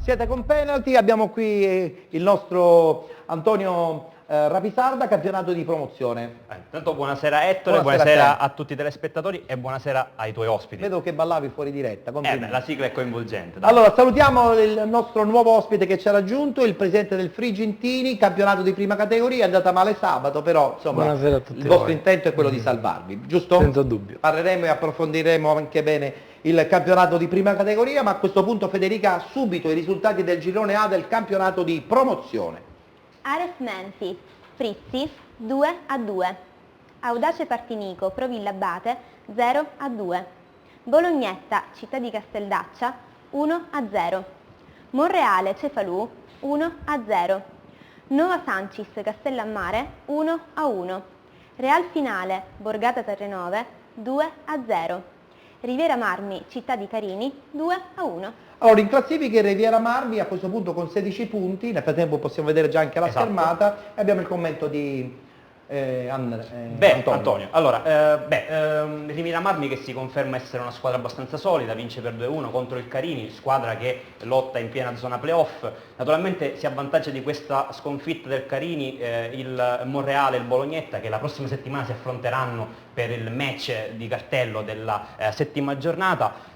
Siete con Penalty, abbiamo qui il nostro Antonio Rapisarda, campionato di promozione. Intanto buonasera Ettore, buonasera a tutti i telespettatori e buonasera ai tuoi ospiti. Vedo che ballavi fuori diretta, la sigla è coinvolgente. Dai. Allora, salutiamo il nostro nuovo ospite che ci ha raggiunto, il presidente del Frigentini, campionato di prima categoria, è andata male sabato, però insomma buonasera a tutti il vostro intento è quello di salvarvi, giusto? Senza dubbio. Parleremo e approfondiremo anche bene il campionato di prima categoria, ma a questo punto Federica subito i risultati del girone A del campionato di promozione. Ares Menfi, Frizzi 2-2, Audace Partinico, Provillabate 0-2, Bolognetta, Città di Casteldaccia 1-0, Monreale Cefalù 1-0, Nova Sancis Castellammare 1-1, Real Finale Borgata Terrenove 2-0, Riviera Marmi Città di Carini 2-1. Allora, in classifica Riviera Marmi a questo punto con 16 punti, nel frattempo possiamo vedere già anche la schermata e abbiamo il commento di Antonio. Allora, Riviera Marmi che si conferma essere una squadra abbastanza solida, vince per 2-1 contro il Carini, squadra che lotta in piena zona playoff. Naturalmente si avvantaggia di questa sconfitta del Carini il Monreale e il Bolognetta, che la prossima settimana si affronteranno per il match di cartello della settima giornata.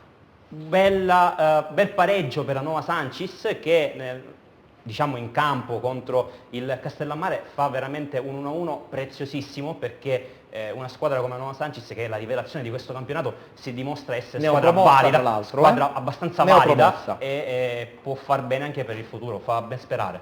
Bel pareggio per la Nova Sancis che diciamo in campo contro il Castellammare fa veramente un 1-1 preziosissimo, perché una squadra come la Nova Sancis, che è la rivelazione di questo campionato, si dimostra essere squadra valida, squadra abbastanza valida e può far bene anche per il futuro, fa ben sperare.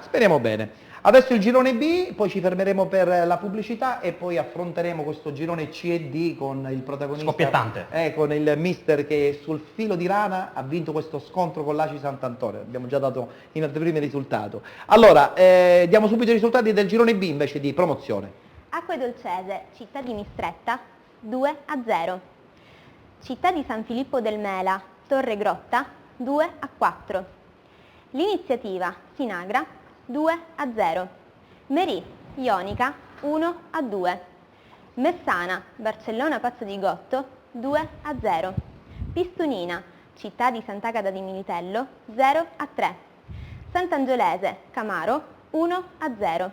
Speriamo bene. Adesso il girone B, poi ci fermeremo per la pubblicità e poi affronteremo questo girone C e D con il protagonista scoppiettante, con il mister che sul filo di rana ha vinto questo scontro con l'Aci Sant'Antonio. Abbiamo già dato in anteprima il risultato. Allora, diamo subito i risultati del girone B invece di promozione. Acque Dolcese, Città di Mistretta 2-0, Città di San Filippo del Mela, Torre Grotta 2-4, L'Iniziativa Sinagra 2-0, Merì Ionica 1-2, Messana Barcellona Pazzo di Gotto 2-0, Pistunina Città di Sant'Agata di Militello 0-3, Sant'Angiolese Camaro 1-0.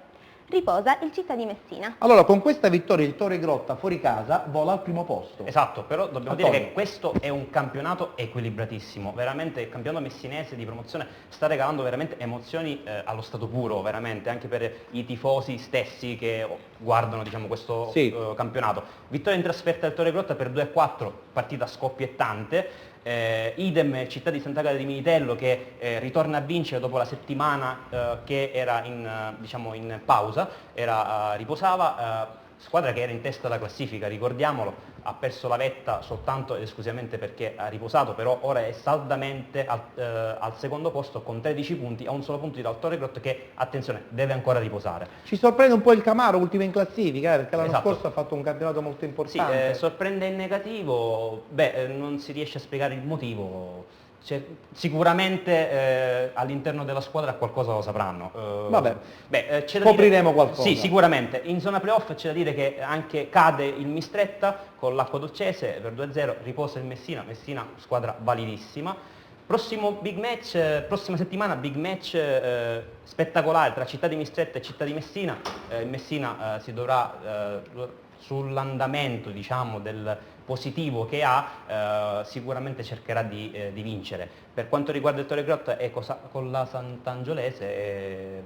Riposa il Città di Messina. Allora, con questa vittoria il Torre Grotta fuori casa vola al primo posto. Esatto, però dobbiamo dire che questo è un campionato equilibratissimo, veramente il campionato messinese di promozione sta regalando veramente emozioni allo stato puro, veramente, anche per i tifosi stessi che guardano diciamo, questo campionato. Vittoria in trasferta del Torre Grotta per 2-4, partita scoppiettante. Idem Città di Sant'Agata di Militello che ritorna a vincere dopo la settimana che era in pausa, riposava, squadra che era in testa alla classifica, ricordiamolo, ha perso la vetta soltanto ed esclusivamente perché ha riposato, però ora è saldamente al secondo posto con 13 punti, a un solo punto dal Torre Grotta che, attenzione, deve ancora riposare. Ci sorprende un po' il Camaro, ultimo in classifica, perché l'anno scorso ha fatto un campionato molto importante. Sì, sorprende in negativo, non si riesce a spiegare il motivo. Sicuramente all'interno della squadra qualcosa lo sapranno. Scopriremo qualcosa. Sì, sicuramente. In zona playoff c'è da dire che anche cade il Mistretta con l'Acqua Dolcese per 2-0, riposa il Messina, squadra validissima. Prossimo big match, prossima settimana big match spettacolare tra Città di Mistretta e Città di Messina. Il Messina si dovrà sull'andamento diciamo del positivo che ha sicuramente cercherà di vincere. Per quanto riguarda il Torre Grotta e con la Sant'Angiolese,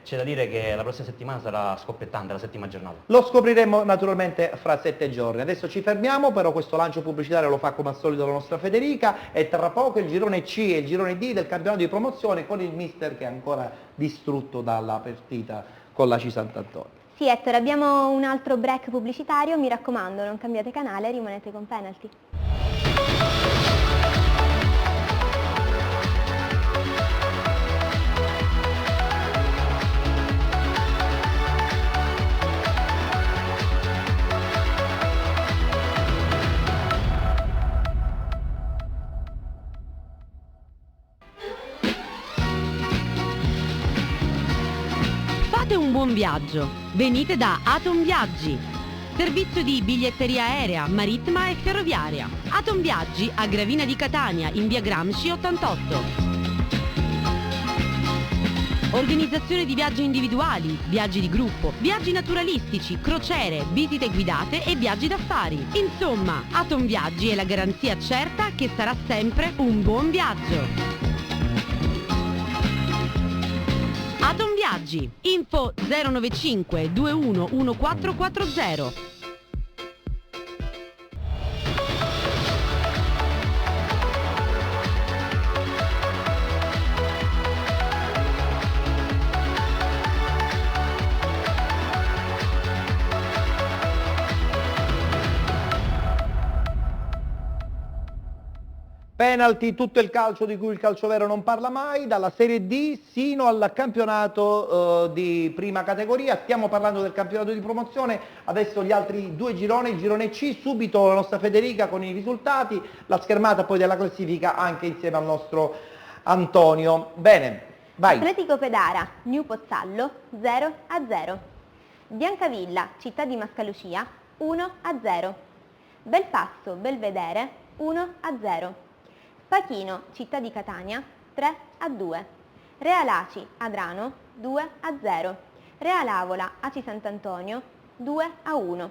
c'è da dire che la prossima settimana sarà scoppiettante, la settima giornata. Lo scopriremo naturalmente fra 7 giorni. Adesso ci fermiamo, però questo lancio pubblicitario lo fa come al solito la nostra Federica e tra poco il girone C e il girone D del campionato di promozione con il mister che è ancora distrutto dalla partita con l'Aci Sant'Antonio. Sì Ettore, abbiamo un altro break pubblicitario, mi raccomando non cambiate canale, rimanete con Penalty. Fate un buon viaggio. Venite da Atom Viaggi. Servizio di biglietteria aerea, marittima e ferroviaria. Atom Viaggi a Gravina di Catania in via Gramsci 88. Organizzazione di viaggi individuali, viaggi di gruppo, viaggi naturalistici, crociere, visite guidate e viaggi d'affari. Insomma, Atom Viaggi è la garanzia certa che sarà sempre un buon viaggio. Atom Viaggi, info 095 21 1440. Penalty, tutto il calcio di cui il calcio vero non parla mai, dalla Serie D sino al campionato di prima categoria. Stiamo parlando del campionato di promozione, adesso gli altri due gironi, il girone C, subito la nostra Federica con i risultati, la schermata poi della classifica anche insieme al nostro Antonio. Bene, vai. Atletico Pedara, New Pozzallo 0-0. Biancavilla, Città di Mascalucia 1-0. Belpasso, Belvedere 1-0. Pachino, Città di Catania 3-2. Realaci, Adrano 2-0. Realavola, Aci Sant'Antonio 2-1.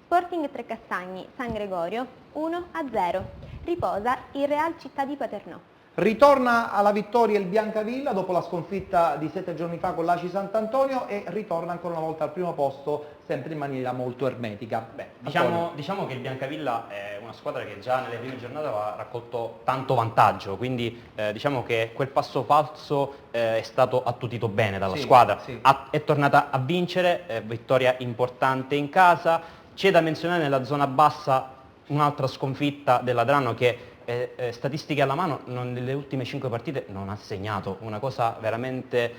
Sporting Trecastagni, San Gregorio 1-0. Riposa il Real Città di Paternò. Ritorna alla vittoria il Biancavilla dopo la sconfitta di 7 giorni fa con l'Aci Sant'Antonio e ritorna ancora una volta al primo posto, sempre in maniera molto ermetica. Diciamo che il Biancavilla è una squadra che già nelle prime giornate aveva raccolto tanto vantaggio, quindi diciamo che quel passo falso è stato attutito bene dalla squadra. Sì. È tornata a vincere, vittoria importante in casa. C'è da menzionare nella zona bassa un'altra sconfitta dell'Adrano che statistiche alla mano nelle ultime 5 partite non ha segnato, una cosa veramente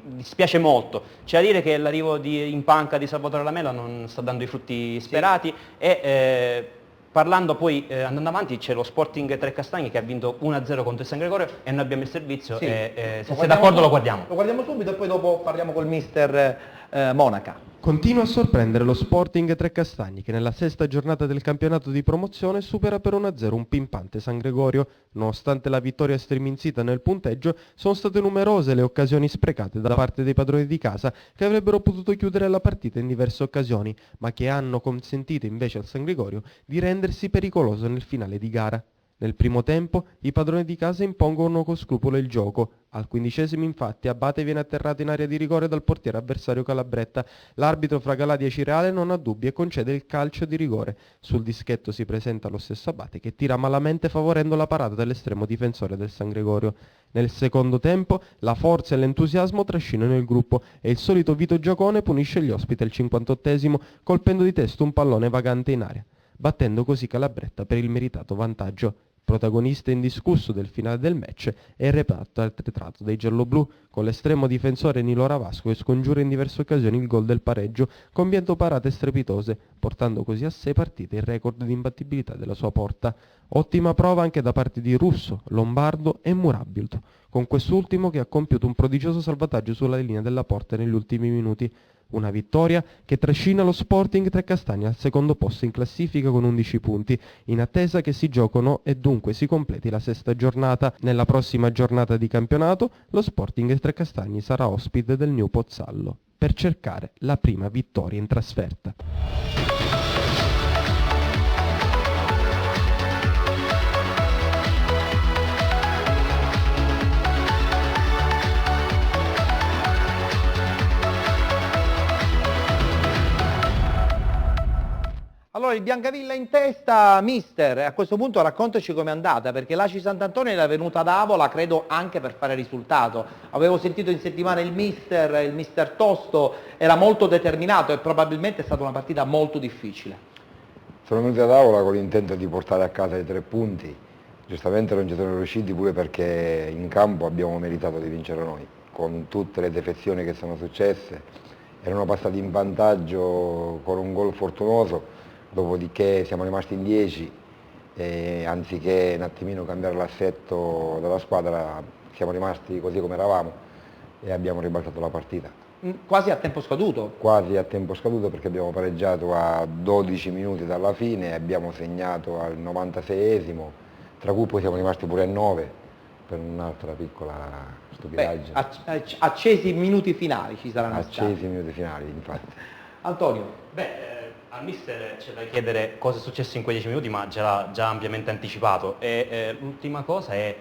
dispiace molto. C'è da dire che l'arrivo in panca di Salvatore Lamela non sta dando i frutti sperati e parlando poi, andando avanti, c'è lo Sporting Trecastagni che ha vinto 1-0 contro il San Gregorio e noi abbiamo il servizio e se sei d'accordo lo guardiamo. Lo guardiamo subito e poi dopo parliamo col mister Monaca. Continua a sorprendere lo Sporting Trecastagni che nella sesta giornata del campionato di promozione supera per 1-0 un pimpante San Gregorio. Nonostante la vittoria striminzita nel punteggio, sono state numerose le occasioni sprecate da parte dei padroni di casa che avrebbero potuto chiudere la partita in diverse occasioni, ma che hanno consentito invece al San Gregorio di rendersi pericoloso nel finale di gara. Nel primo tempo i padroni di casa impongono con scrupolo il gioco. Al 15° infatti Abate viene atterrato in area di rigore dal portiere avversario Calabretta. L'arbitro Fragaladia Cireale non ha dubbi e concede il calcio di rigore. Sul dischetto si presenta lo stesso Abate che tira malamente favorendo la parata dell'estremo difensore del San Gregorio. Nel secondo tempo la forza e l'entusiasmo trascinano il gruppo e il solito Vito Giacone punisce gli ospiti al 58° colpendo di testa un pallone vagante in aria, battendo così Calabretta per il meritato vantaggio. Protagonista indiscusso del finale del match è il reparto arretrato dei gialloblu, con l'estremo difensore Nilo Ravasco che scongiura in diverse occasioni il gol del pareggio, compiendo parate strepitose, portando così a 6 partite il record di imbattibilità della sua porta. Ottima prova anche da parte di Russo, Lombardo e Murabilt, con quest'ultimo che ha compiuto un prodigioso salvataggio sulla linea della porta negli ultimi minuti. Una vittoria che trascina lo Sporting Trecastagni al secondo posto in classifica con 11 punti, in attesa che si giocano e dunque si completi la sesta giornata. Nella prossima giornata di campionato lo Sporting Trecastagni sarà ospite del New Pozzallo per cercare la prima vittoria in trasferta. Allora il Biancavilla in testa, mister, a questo punto raccontaci com'è andata, perché l'Aci Sant'Antonio era venuta ad Avola, credo anche per fare risultato. Avevo sentito in settimana il mister Tosto, era molto determinato e probabilmente è stata una partita molto difficile. Sono venuti ad Avola con l'intento di portare a casa i 3 punti, giustamente non ci sono riusciti pure perché in campo abbiamo meritato di vincere noi, con tutte le defezioni che sono successe. Erano passati in vantaggio con un gol fortunoso, dopodiché siamo rimasti in 10 e anziché un attimino cambiare l'assetto della squadra siamo rimasti così come eravamo e abbiamo ribaltato la partita. Quasi a tempo scaduto? Quasi a tempo scaduto perché abbiamo pareggiato a 12 minuti dalla fine e abbiamo segnato al 96°, tra cui poi siamo rimasti pure a 9 per un'altra piccola stupidaggine. Accesi i minuti finali ci saranno Accesi i minuti finali, infatti. Antonio. Al mister c'è da chiedere cosa è successo in quei 10 minuti, ma già ampiamente anticipato. E l'ultima cosa è,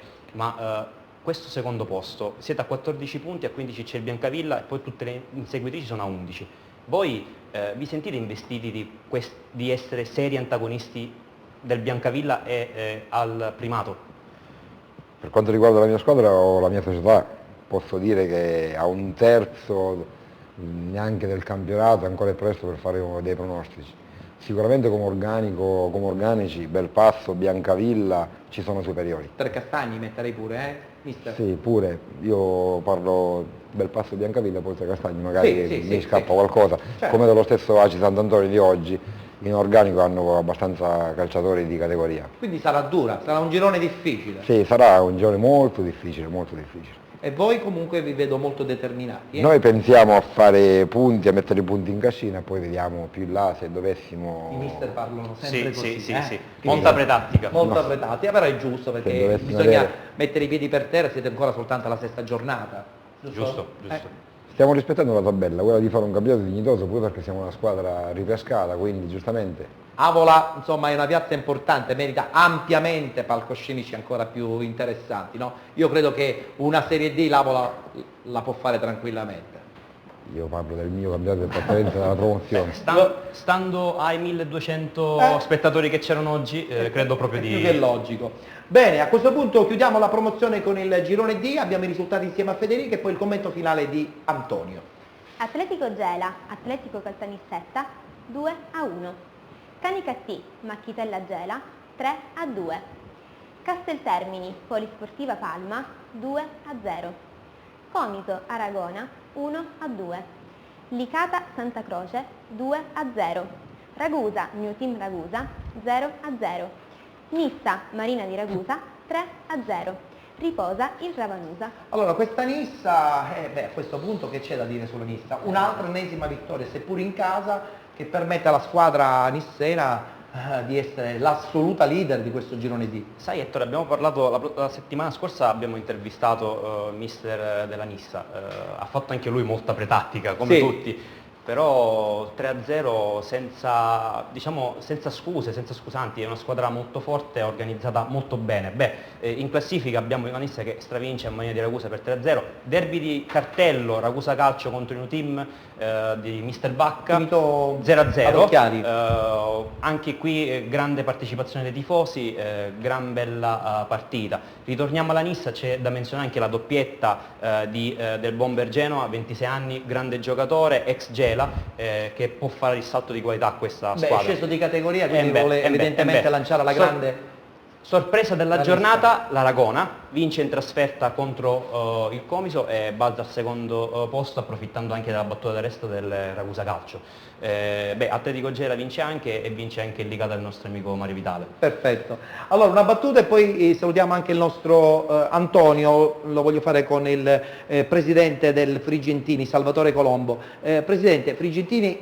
questo secondo posto, siete a 14 punti, a 15 c'è il Biancavilla e poi tutte le inseguitrici sono a 11. Voi vi sentite investiti di essere seri antagonisti del Biancavilla e al primato? Per quanto riguarda la mia squadra o la mia società, posso dire che a un terzo neanche del campionato ancora è presto per fare dei pronostici. Sicuramente come organici, Belpasso, Biancavilla ci sono superiori. Trecastagni metterei pure, mister? Sì, pure. Io parlo Belpasso, Biancavilla, poi Trecastagni, magari mi scappa qualcosa. Certo. Come dello stesso Aci Sant'Antonio di oggi, in organico hanno abbastanza calciatori di categoria. Quindi sarà dura, sarà un girone difficile. Sì, sarà un girone molto difficile, molto difficile. E voi comunque vi vedo molto determinati. Noi pensiamo a fare punti, a mettere i punti in cascina, poi vediamo più in là se dovessimo... I mister parlano sempre così. Sì. Quindi Molta pretattica. Molta pretattica, però è giusto perché bisogna mettere i piedi per terra, siete ancora soltanto alla sesta giornata. Giusto. Stiamo rispettando la tabella, quella di fare un campionato dignitoso, poi perché siamo una squadra ripescata, quindi giustamente... Avola, insomma, è una piazza importante, merita ampiamente palcoscenici ancora più interessanti, no? Io credo che una Serie D l'Avola la può fare tranquillamente. Io parlo del mio campionato di appartenenza della promozione. Stando ai 1200 spettatori che c'erano oggi, credo proprio è di... più che logico. Bene, a questo punto chiudiamo la promozione con il girone D, abbiamo i risultati insieme a Federica e poi il commento finale di Antonio. Atletico Gela, Atletico Caltanissetta 2-1. Canica T, Macchitella Gela 3-2. Casteltermini, Polisportiva Palma 2-0. Comiso Aragona 1-2. Licata Santa Croce 2-0. Ragusa New Team Ragusa 0-0. Nissa Marina di Ragusa 3-0. Riposa il Ravanusa. Allora, questa Nissa, a questo punto che c'è da dire sulla Nissa? Un'altra ennesima vittoria, seppur in casa, che permette alla squadra nissena di essere l'assoluta leader di questo girone D. Sai Ettore, abbiamo parlato la settimana scorsa, abbiamo intervistato il mister della Nissa, ha fatto anche lui molta pretattica come tutti, però 3-0 senza scuse, senza scusanti, è una squadra molto forte, organizzata molto bene. In classifica abbiamo una Nissa che stravince a Marina di Ragusa per 3-0, derby di cartello Ragusa Calcio contro il New Team di Mister Bacca 0-0, anche qui grande partecipazione dei tifosi, gran bella partita. Ritorniamo alla Nissa, c'è da menzionare anche la doppietta del Bomber Genoa, 26 anni, grande giocatore, ex Gela, che può fare il salto di qualità a questa squadra. È sceso di categoria, quindi vuole evidentemente lanciare la grande... Sorpresa della giornata, l'Aragona vince in trasferta contro il Comiso e balza al secondo posto, approfittando anche della battuta d'arresto del Ragusa Calcio. Atletico Gela vince anche e vince anche il Licata del nostro amico Mario Vitale. Perfetto. Allora una battuta e poi salutiamo anche il nostro Antonio, lo voglio fare con il presidente del Frigentini, Salvatore Colombo. Presidente, Frigentini,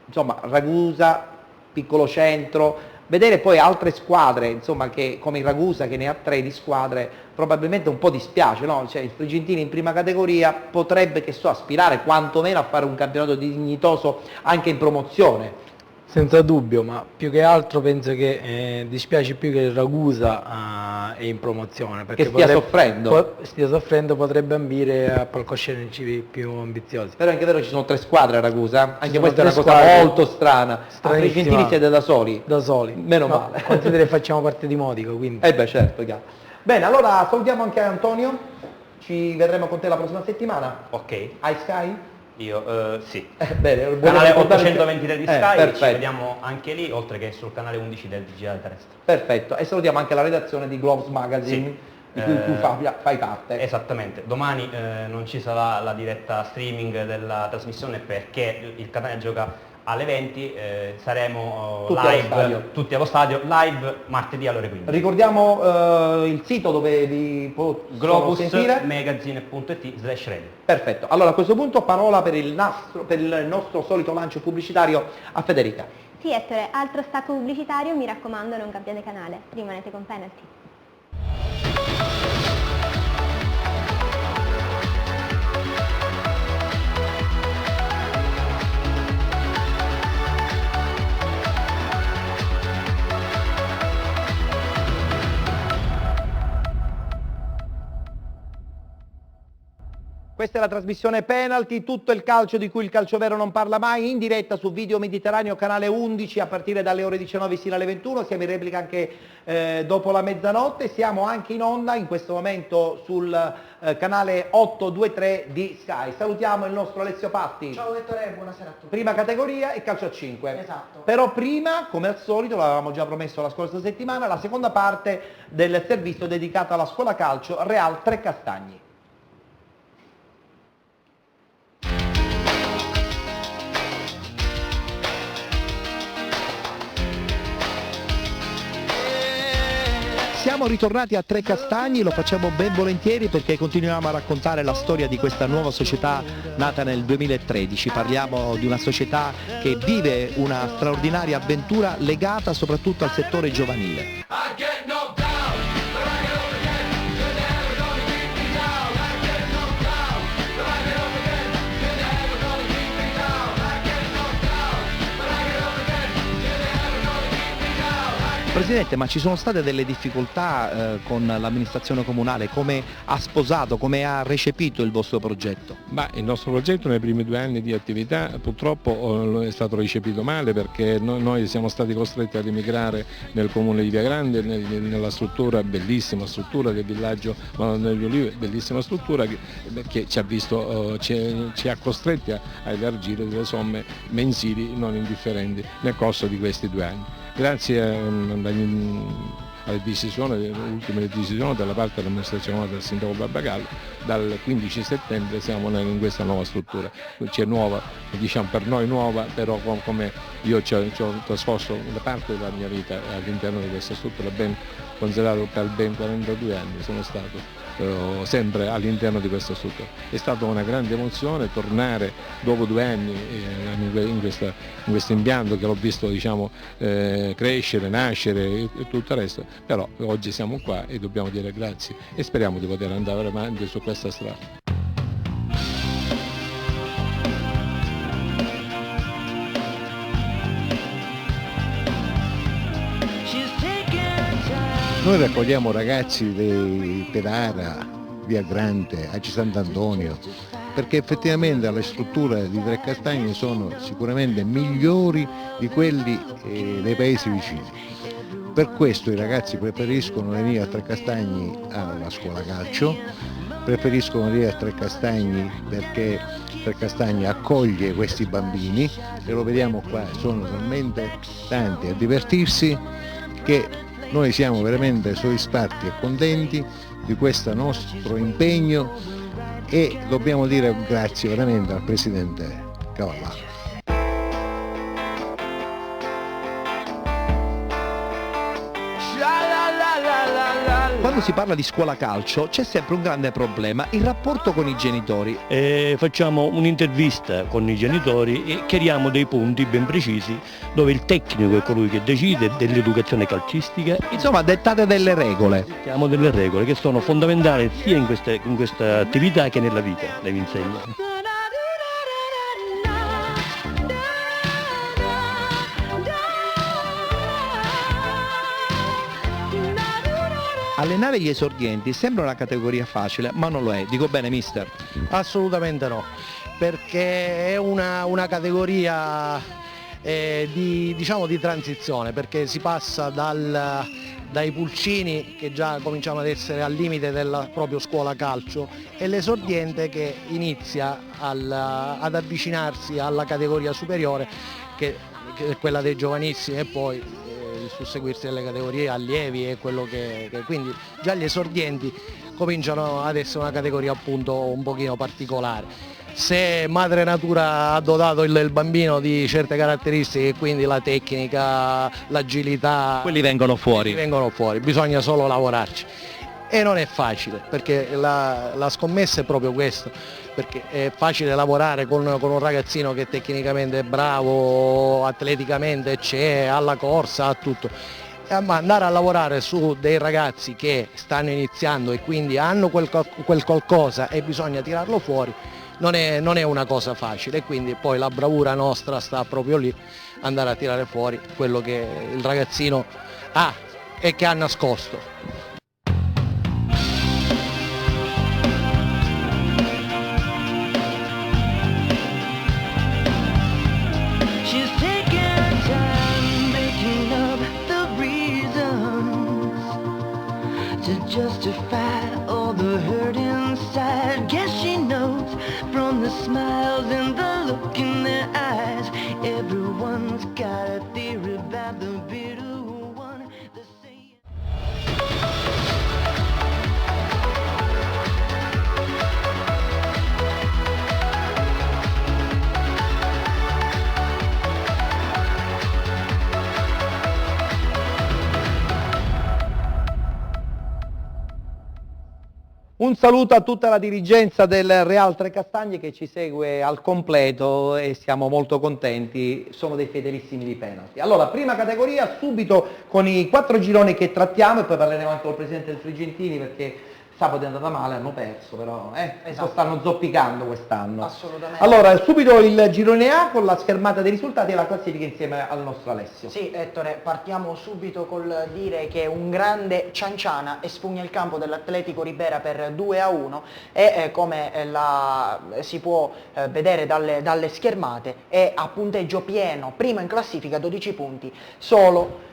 insomma, Ragusa, piccolo centro, vedere poi altre squadre, insomma, che come il Ragusa che ne ha 3 di squadre, probabilmente un po' dispiace, no? Cioè il Frigentini in prima categoria potrebbe, aspirare quantomeno a fare un campionato dignitoso anche in promozione. Senza dubbio, ma più che altro penso che dispiace più che il Ragusa è in promozione. Perché stia soffrendo. Potrebbe ambire a palcoscenici più ambiziosi. Però è anche vero che ci sono 3 squadre a Ragusa, anche questa è una cosa molto strana. A Frigentini siete da soli? Da soli. Meno male. Considera che facciamo parte di Modico, quindi. Certo, chiaro. Bene, allora salutiamo anche Antonio, ci vedremo con te la prossima settimana. Ok. Hai Sky? Io sì. Bene, canale 823 di Sky, perfetto. ci vediamo anche lì, oltre che sul canale 11 del Digitale Terrestre. Perfetto, e salutiamo anche la redazione di Gloves Magazine, di cui tu fai parte. Esattamente, domani non ci sarà la diretta streaming della trasmissione perché il canale gioca alle 20, saremo tutti allo stadio, live martedì alle ore 15. Ricordiamo il sito dove vi possono sentire? globusmagazine.it/radio. Perfetto, allora a questo punto parola per il nostro solito lancio pubblicitario a Federica. Sì Ettore, altro stacco pubblicitario, mi raccomando non cambiate canale, rimanete con Penalty. Questa è la trasmissione Penalty, tutto il calcio di cui il calcio vero non parla mai, in diretta su Video Mediterraneo, canale 11, a partire dalle ore 19 fino alle 21, siamo in replica anche dopo la mezzanotte, siamo anche in onda in questo momento sul canale 823 di Sky. Salutiamo il nostro Alessio Patti. Ciao Vettore, buonasera a tutti. Prima categoria e calcio a 5. Esatto. Però prima, come al solito, l'avevamo già promesso la scorsa settimana, la seconda parte del servizio dedicato alla scuola calcio Real Trecastagni. Siamo ritornati a Trecastagni, lo facciamo ben volentieri perché continuiamo a raccontare la storia di questa nuova società nata nel 2013. Parliamo di una società che vive una straordinaria avventura legata soprattutto al settore giovanile. Presidente, ma ci sono state delle difficoltà con l'amministrazione comunale? Come ha sposato, come ha recepito il vostro progetto? Ma il nostro progetto nei primi 2 anni di attività purtroppo è stato recepito male perché noi siamo stati costretti ad emigrare nel comune di Via Grande, nella struttura, bellissima struttura del villaggio negli Ulivi, bellissima struttura che ci ha visto, ci ha costretti a elargire delle somme mensili non indifferenti nel corso di questi 2 anni. Grazie alle ultime decisioni dalla parte dell'amministrazione del sindaco Barbagallo, dal 15 settembre siamo in questa nuova struttura, c'è nuova, diciamo per noi nuova, però come io ci ho trascorso una parte della mia vita all'interno di questa struttura, ben considerato per ben 42 anni sono stato sempre all'interno di questa struttura. È stata una grande emozione tornare dopo 2 anni in questo impianto che l'ho visto, diciamo, crescere, nascere e tutto il resto, però oggi siamo qua e dobbiamo dire grazie e speriamo di poter andare avanti su questa strada. Noi raccogliamo ragazzi di Pedara, Via Grande, Aci Sant'Antonio, perché effettivamente le strutture di Trecastagni sono sicuramente migliori di quelli dei paesi vicini. Per questo i ragazzi preferiscono venire a Trecastagni alla scuola calcio, preferiscono venire a Trecastagni perché Trecastagni accoglie questi bambini, e lo vediamo qua, sono talmente tanti a divertirsi che noi siamo veramente soddisfatti e contenti di questo nostro impegno e dobbiamo dire grazie veramente al Presidente Cavallaro. Quando si parla di scuola calcio c'è sempre un grande problema, il rapporto con i genitori. Facciamo un'intervista con i genitori e chiariamo dei punti ben precisi dove il tecnico è colui che decide dell'educazione calcistica. Insomma, dettate delle regole. Dettiamo delle regole che sono fondamentali sia in questa attività che nella vita, le vi insegno. Allenare gli esordienti sembra una categoria facile, ma non lo è. Dico bene, mister? Assolutamente no, perché è una categoria di transizione, perché si passa dai pulcini che già cominciano ad essere al limite della propria scuola calcio e l'esordiente che inizia ad avvicinarsi alla categoria superiore che è quella dei giovanissimi e poi il susseguirsi delle categorie allievi è quello che quindi già gli esordienti cominciano ad essere una categoria appunto un pochino particolare. Se madre natura ha dotato il bambino di certe caratteristiche e quindi la tecnica, l'agilità, quelli vengono fuori, bisogna solo lavorarci. E non è facile, perché la scommessa è proprio questo, perché è facile lavorare con un ragazzino che tecnicamente è bravo, atleticamente c'è, alla corsa, ha tutto. Ma andare a lavorare su dei ragazzi che stanno iniziando e quindi hanno quel qualcosa e bisogna tirarlo fuori, non è una cosa facile, e quindi poi la bravura nostra sta proprio lì, andare a tirare fuori quello che il ragazzino ha e che ha nascosto. smiles and the look in their eyes. Everyone's got a theory about the bitter one. They say Un saluto a tutta la dirigenza del Real Trecastagni che ci segue al completo e siamo molto contenti, sono dei fedelissimi di penalty. Allora, prima categoria, subito con i 4 gironi che trattiamo e poi parleremo anche con il presidente del Frigentini perché sabato è andata male, hanno perso però, Esatto. stanno zoppicando quest'anno. Assolutamente. Allora, subito il girone A con la schermata dei risultati e la classifica insieme al nostro Alessio. Sì, Ettore, partiamo subito col dire che un grande Cianciana espugna il campo dell'Atletico Ribera per 2-1 e come si può vedere dalle schermate è a punteggio pieno, primo in classifica, 12 punti, solo.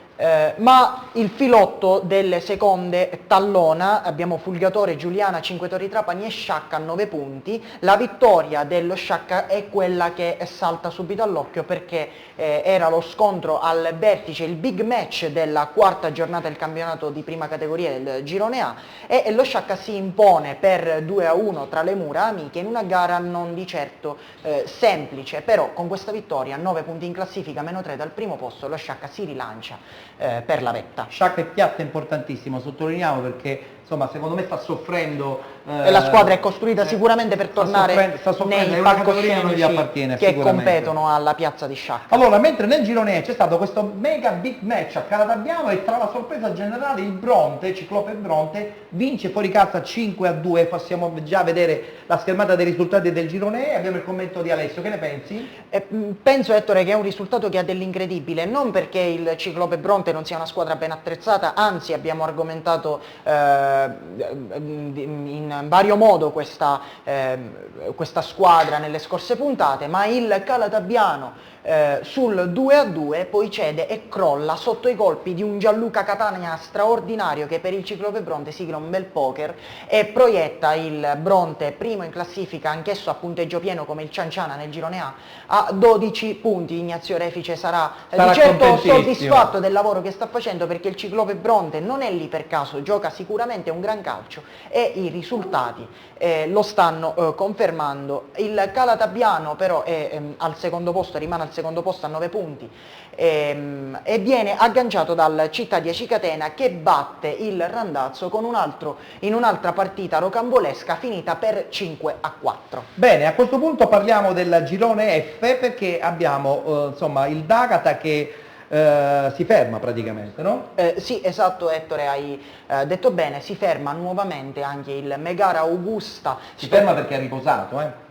Ma il filotto delle seconde tallona, abbiamo Fulgatore, Giuliana, Cinque Torri Trapani e Sciacca a 9 punti. La vittoria dello Sciacca è quella che salta subito all'occhio perché era lo scontro al vertice, il big match della quarta giornata del campionato di prima categoria del Girone A e lo Sciacca si impone per 2-1 tra le mura amiche in una gara non di certo semplice, però con questa vittoria 9 punti in classifica, meno 3 dal primo posto, lo Sciacca si rilancia per la vetta. Sciacca e piatta è importantissimo, sottolineiamo perché insomma secondo me sta soffrendo e la squadra è costruita sicuramente per tornare nei palcoscenici che competono alla piazza di Sciacca. Allora, mentre nel girone c'è stato questo mega big match a Calatabbiano e tra la sorpresa generale il Bronte, Ciclope Bronte, vince fuori casa 5-2, possiamo già vedere la schermata dei risultati del girone e abbiamo il commento di Alessio, che ne pensi? Penso, Ettore, che è un risultato che ha dell'incredibile, non perché il Ciclope Bronte non sia una squadra ben attrezzata, anzi abbiamo argomentato in vario modo questa squadra nelle scorse puntate, ma il Calatabbiano sul 2-2 poi cede e crolla sotto i colpi di un Gianluca Catania straordinario che per il Ciclope Bronte sigla un bel poker e proietta il Bronte primo in classifica, anch'esso a punteggio pieno come il Cianciana nel girone a 12 punti. Ignazio Refice sarà di certo soddisfatto del lavoro che sta facendo perché il Ciclope Bronte non è lì per caso, gioca sicuramente un gran calcio e i risultati lo stanno confermando. Il Calatabbiano però è al secondo posto, rimane al secondo posto a 9 punti e viene agganciato dal Città di Acicatena che batte il Randazzo con in un'altra partita rocambolesca finita per 5-4. Bene, a questo punto parliamo del girone F perché abbiamo insomma il D'Agata che si ferma praticamente, no? Sì, esatto, Ettore, hai detto bene, si ferma nuovamente anche il Megara Augusta. Si ferma perché ha riposato,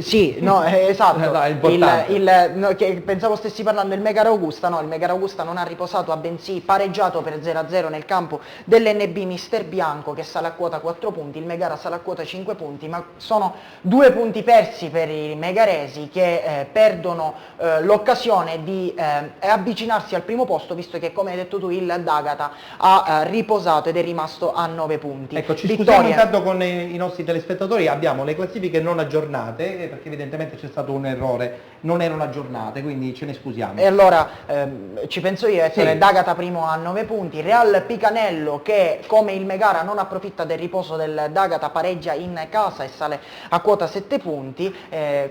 sì, no, esatto, no, che pensavo stessi parlando del Megara Augusta, no, il Megara Augusta non ha riposato, ha bensì pareggiato per 0-0 nel campo dell'NB Mister Bianco che sale a quota 4 punti, il Megara sale a quota 5 punti, ma sono 2 punti persi per i megaresi che perdono l'occasione di avvicinarsi al primo posto, visto che come hai detto tu il D'Agata ha riposato ed è rimasto a 9 punti. Ecco, ci scusiamo intanto con i nostri telespettatori, abbiamo le classifiche non aggiornate perché evidentemente c'è stato un errore, non erano aggiornate, quindi ce ne scusiamo. E allora ci penso io, Ettore, sì. D'Agata primo a 9 punti, Real Picanello che come il Megara non approfitta del riposo del D'Agata pareggia in casa e sale a quota 7 punti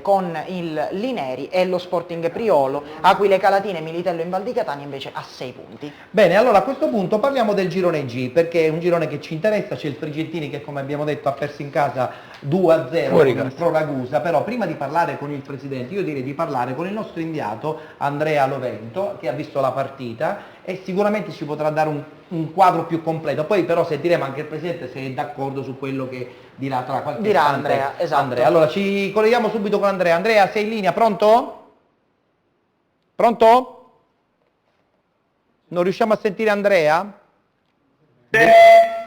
con il Lineri e lo Sporting Priolo, Aquile Calatine e Militello in Val di Catania invece a 6 punti. Bene, allora a questo punto parliamo del girone G perché è un girone che ci interessa, c'è il Frigentini che come abbiamo detto ha perso in casa 2-0 con il Pro Ragusa, però prima di parlare con il presidente io direi di parlare con il nostro inviato Andrea Lovento che ha visto la partita e sicuramente ci potrà dare un quadro più completo, poi però sentiremo anche il presidente se è d'accordo su quello che dirà tra qualche istante. Andrea, esatto. Andrea, allora ci colleghiamo subito con Andrea. Andrea, sei in linea, pronto? Pronto? Non riusciamo a sentire Andrea? Sì.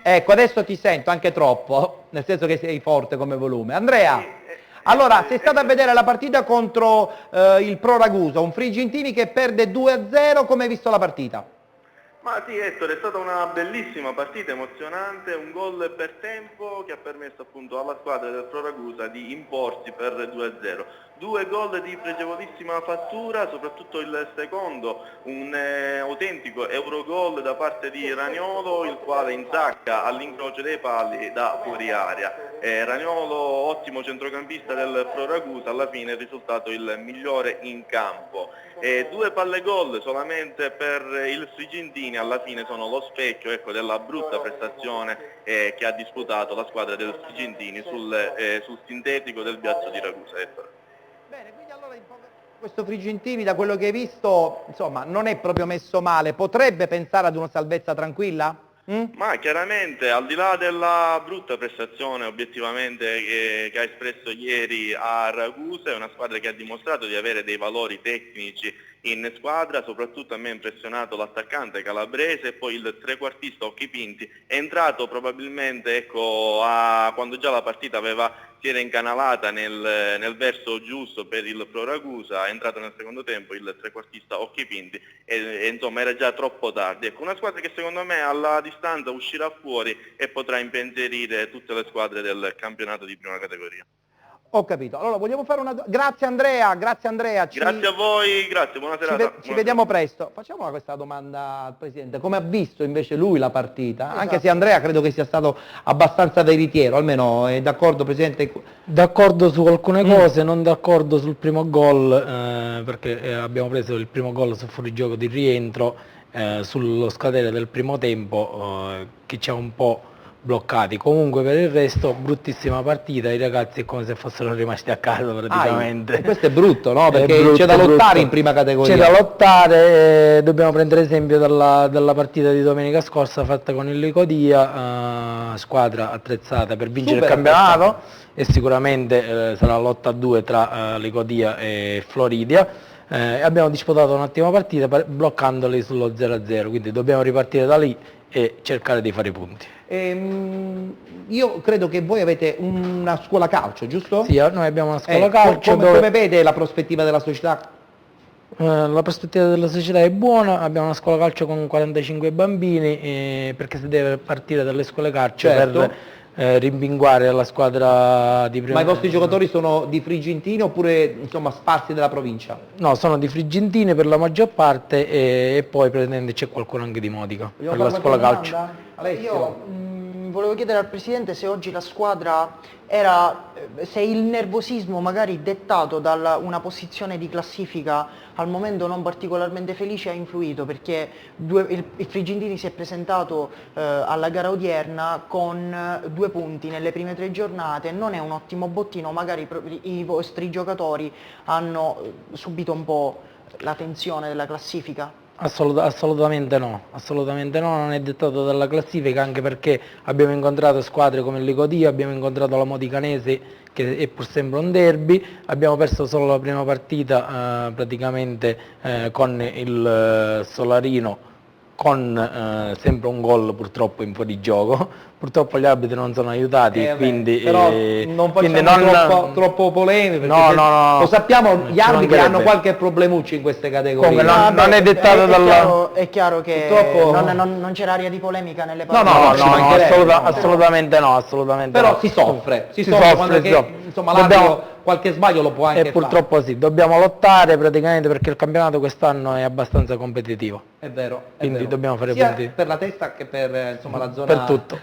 Ecco, adesso ti sento anche troppo, nel senso che sei forte come volume. Andrea, allora, sei stato a vedere la partita contro il Pro Ragusa, un Frigentini che perde 2-0, come hai visto la partita? Ma sì, Ettore, è stata una bellissima partita, emozionante, un gol per tempo che ha permesso appunto alla squadra del Pro Ragusa di imporsi per 2-0. Due gol di pregevolissima fattura, soprattutto il secondo, un autentico eurogol da parte di Raniolo, il quale insacca all'incrocio dei pali da fuori area. Raniolo, ottimo centrocampista del Pro Ragusa, alla fine è risultato il migliore in campo. Due palle gol solamente per il Frigentini, alla fine sono lo specchio, ecco, della brutta prestazione che ha disputato la squadra del Frigentini sul sintetico del Biazzo di Ragusa. Bene, quindi allora questo Frigentini, da quello che hai visto, insomma, non è proprio messo male, potrebbe pensare ad una salvezza tranquilla? Ma chiaramente, al di là della brutta prestazione obiettivamente che ha espresso ieri a Ragusa, è una squadra che ha dimostrato di avere dei valori tecnici in squadra, soprattutto a me ha impressionato l'attaccante calabrese e poi il trequartista Occhipinti, è entrato probabilmente, ecco, quando già la partita si era incanalata nel verso giusto per il Pro Ragusa, è entrato nel secondo tempo il trequartista Occhipinti e insomma era già troppo tardi. Ecco, una squadra che secondo me alla distanza uscirà fuori e potrà impensierire tutte le squadre del campionato di prima categoria. Ho capito. Allora vogliamo fare una... Grazie Andrea, grazie Andrea. Grazie a voi, grazie, buona serata. Ci vediamo presto. Facciamo questa domanda al Presidente. Come ha visto invece lui la partita? Esatto. Anche se Andrea credo che sia stato abbastanza veritiero, almeno è d'accordo Presidente? D'accordo su alcune cose, non d'accordo sul primo gol, perché abbiamo preso il primo gol su fuorigioco di rientro, sullo scadere del primo tempo, che ci ha un po' bloccati. Comunque per il resto bruttissima partita, i ragazzi è come se fossero rimasti a casa praticamente. Questo è brutto, no? Perché c'è da lottare in prima categoria. C'è da lottare, dobbiamo prendere esempio dalla partita di domenica scorsa fatta con il Licodia, squadra attrezzata per vincere il campionato e sicuramente sarà lotta a due tra Licodia e Floridia. Abbiamo disputato un'ottima partita bloccandoli sullo 0-0, quindi dobbiamo ripartire da lì e cercare di fare i punti. Io credo che voi avete una scuola calcio, giusto? Sì, noi abbiamo una scuola calcio. Come vede la prospettiva della società? La prospettiva della società è buona, abbiamo una scuola calcio con 45 bambini, perché si deve partire dalle scuole calcio per rimpinguare la squadra di prima. Ma i vostri giocatori sono di Frigentini oppure insomma sparsi della provincia? No, sono di Frigentini per la maggior parte e poi praticamente c'è qualcuno anche di Modica per la scuola calcio. Io volevo chiedere al Presidente se oggi la squadra se il nervosismo magari dettato da una posizione di classifica al momento non particolarmente felice ha influito, perché il Frigentini si è presentato alla gara odierna con 2 punti nelle prime 3 giornate, non è un ottimo bottino, magari i vostri giocatori hanno subito un po' la tensione della classifica? Assolutamente no, non è dettato dalla classifica, anche perché abbiamo incontrato squadre come il Licodia, abbiamo incontrato la Modicanese che è pur sempre un derby, abbiamo perso solo la prima partita praticamente con il Solarino, con sempre un gol purtroppo in fuorigioco. Purtroppo gli arbitri non sono aiutati, quindi però non facciamo troppo polemiche, perché lo sappiamo, gli arbitri hanno qualche problemuccio in queste categorie. Comunque non è dettato dalla... È chiaro che purtroppo... non c'era aria di polemica nelle partite. Assolutamente no. Però si soffre quando insomma l'arbitro qualche sbaglio lo può anche fare. Purtroppo sì, dobbiamo lottare praticamente perché il campionato quest'anno è abbastanza competitivo. È vero. Quindi dobbiamo fare sia punti. per la testa che per insomma la zona Per tutto.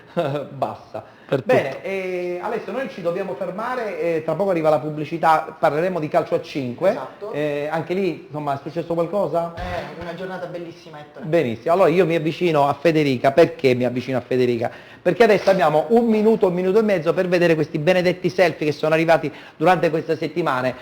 bassa. Per Bene, Alessio, noi ci dobbiamo fermare, tra poco arriva la pubblicità, parleremo di calcio a 5. Esatto. Anche lì insomma è successo qualcosa? Una giornata bellissima, Ettore. Benissimo, allora io mi avvicino a Federica. Perché mi avvicino a Federica? Perché adesso abbiamo un minuto e mezzo per vedere questi benedetti selfie che sono arrivati durante queste settimane.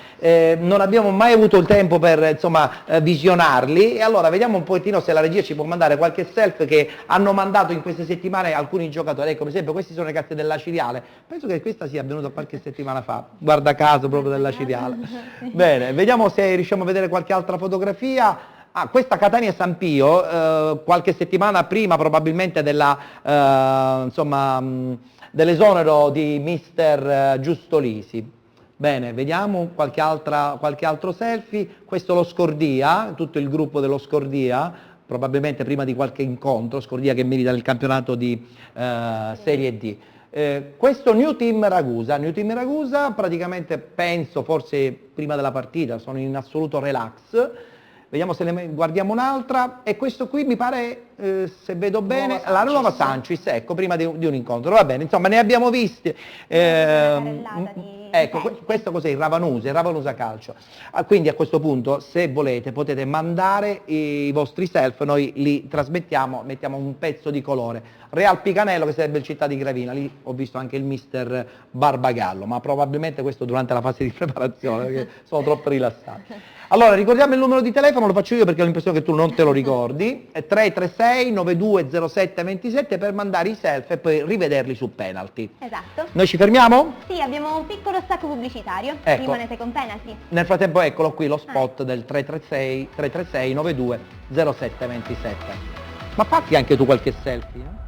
Non abbiamo mai avuto il tempo per insomma visionarli, e allora vediamo un pochettino se la regia ci può mandare qualche selfie che hanno mandato in queste settimane alcuni giocatori. Ecco, per esempio questi sono le carte della Ciriale, penso che questa sia avvenuta qualche settimana fa, guarda caso proprio della Ciriale. Bene, vediamo se riusciamo a vedere qualche altra fotografia. Questa Catania San Pio, qualche settimana prima probabilmente dell'esonero di mister Giustolisi. Bene, vediamo qualche altro selfie. Questo lo Scordia, tutto il gruppo dello Scordia, probabilmente prima di qualche incontro, Scordia che milita nel campionato di Serie D. Questo New Team Ragusa praticamente penso forse prima della partita, sono in assoluto relax. Vediamo se ne guardiamo un'altra, e questo qui mi pare, se vedo bene, la nuova Sanchis, ecco, prima di un incontro, va bene, insomma ne abbiamo visti. Ecco, questo cos'è? Il Ravanusa Calcio. Quindi a questo punto, se volete, potete mandare i vostri self, noi li trasmettiamo, mettiamo un pezzo di colore. Real Picanello, che sarebbe il Città di Gravina, lì ho visto anche il mister Barbagallo, ma probabilmente questo durante la fase di preparazione, perché sono troppo rilassato. Allora, ricordiamo il numero di telefono, lo faccio io perché ho l'impressione che tu non te lo ricordi, è 336 9207 27 per mandare i self e poi rivederli su Penalty. Esatto. Noi ci fermiamo? Sì, abbiamo un piccolo stacco pubblicitario, Ecco. rimanete con Penalty. Nel frattempo eccolo qui lo spot del 336 9207 27. Ma fatti anche tu qualche selfie, eh?